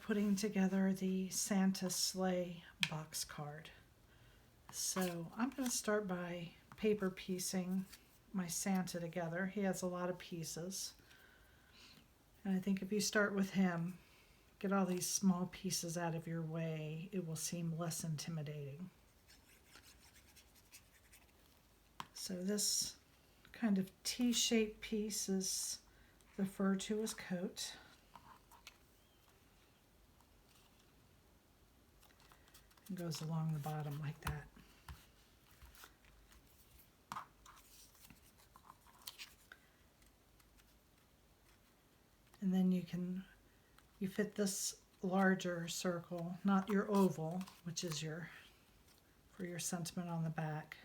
putting together the Santa Sleigh box card. So I'm going to start by paper piecing my Santa together. He has a lot of pieces. And I think if you start with him, get all these small pieces out of your way, it will seem less intimidating. So this kind of T-shaped piece is referred to as coat. It goes along the bottom like that. And then you fit this larger circle, not your oval, which is for your sentiment on the back,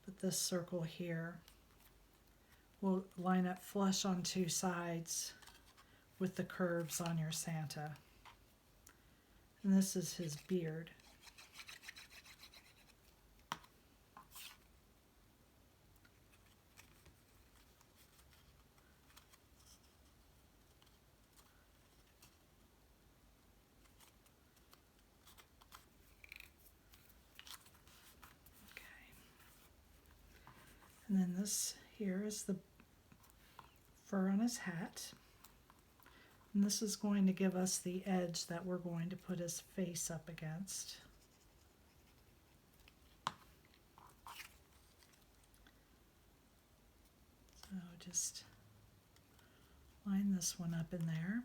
but this circle here will line up flush on two sides with the curves on your Santa. And this is his beard. And then this here is the fur on his hat. And this is going to give us the edge that we're going to put his face up against. So just line this one up in there.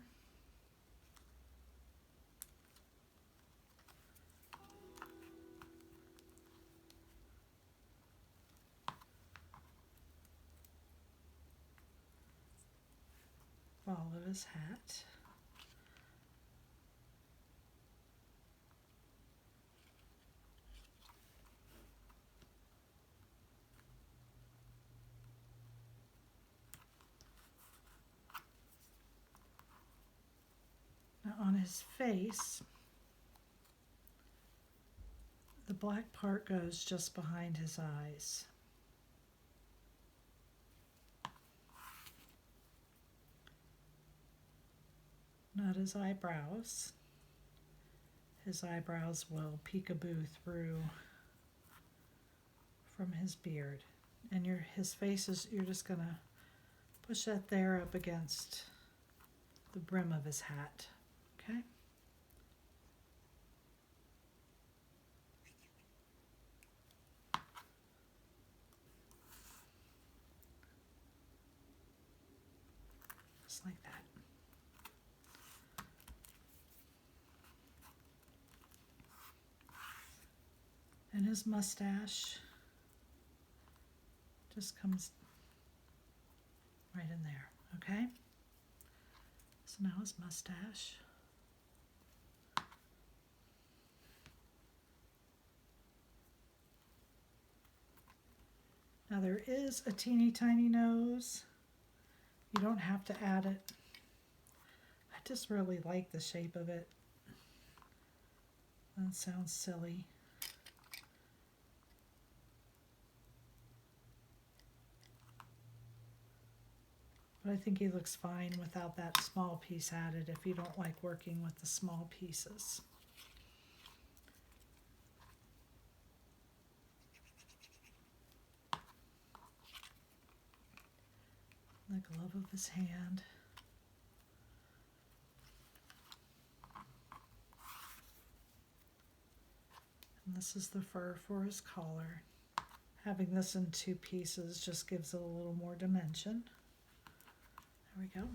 Follow his hat. Now on his face, the black part goes just behind his eyes. Not his eyebrows. His eyebrows will peekaboo through from his beard. And his face is, you're just going to push that there up against the brim of his hat. Okay? Just like that. And his mustache just comes right in there, okay? So now his mustache. Now there is a teeny tiny nose. You don't have to add it. I just really like the shape of it. That sounds silly. But I think he looks fine without that small piece added if you don't like working with the small pieces. The glove of his hand. And this is the fur for his collar. Having this in two pieces just gives it a little more dimension. There we go.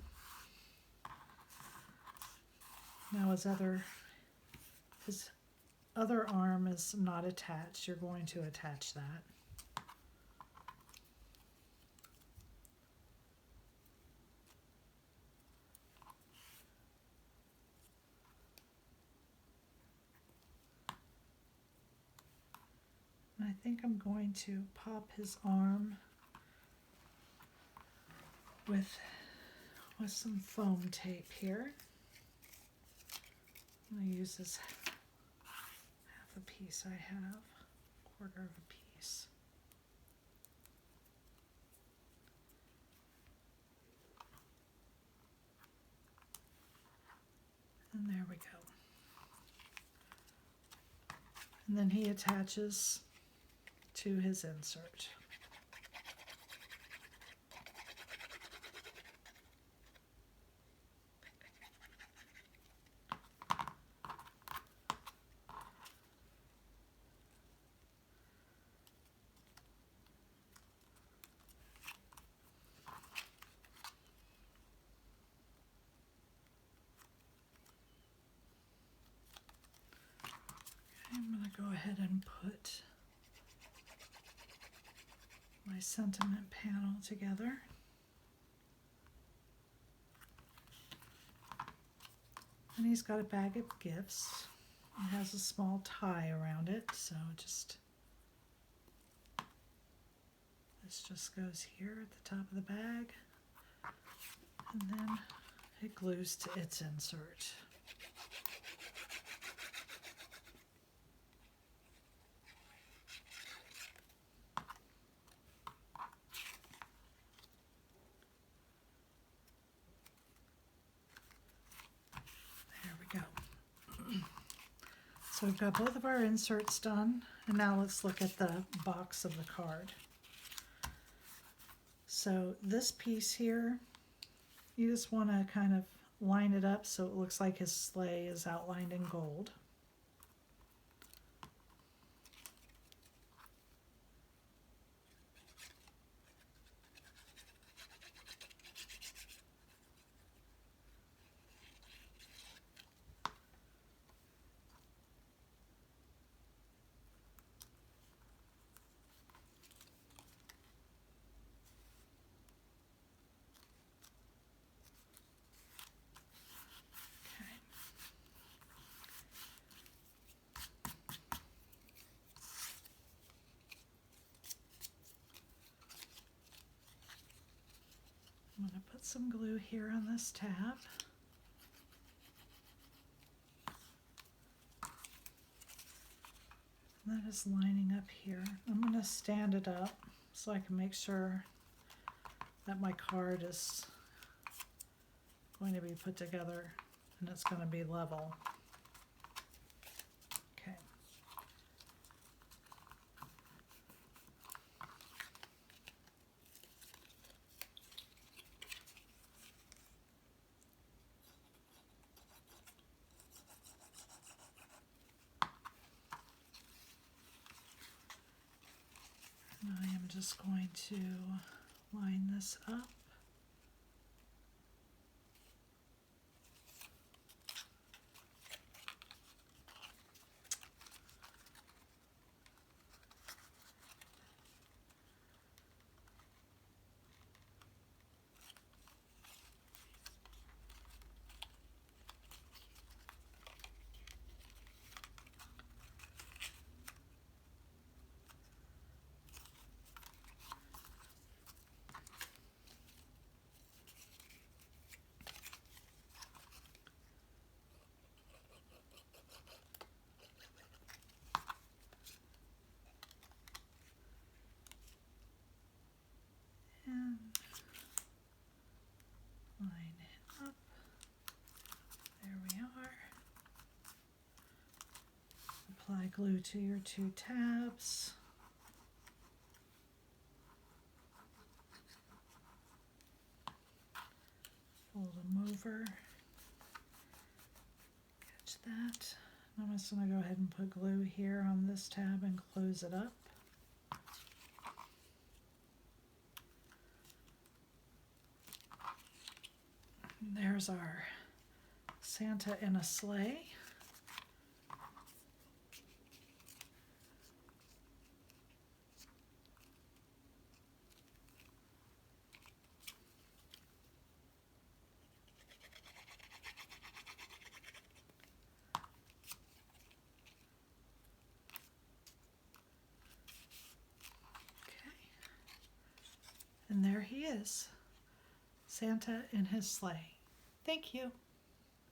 Now his other arm is not attached. You're going to attach that. And I think I'm going to pop his arm with some foam tape here. I'm going to use this half a piece I have, quarter of a piece. And there we go. And then he attaches to his insert. I'm going to go ahead and put my sentiment panel together. And he's got a bag of gifts. It has a small tie around it, so this just goes here at the top of the bag, and then it glues to its insert. So we've got both of our inserts done, and now let's look at the box of the card. So this piece here, you just want to kind of line it up so it looks like his sleigh is outlined in gold. I'm going to put some glue here on this tab. And that is lining up here. I'm going to stand it up so I can make sure that my card is going to be put together and it's going to be level. Okay. I am just going to line this up. And line it up. There we are. Apply glue to your two tabs. Fold them over. Catch that. I'm just going to go ahead and put glue here on this tab and close it up. There's our Santa in a sleigh. Okay. And there he is, Santa in his sleigh. Thank you.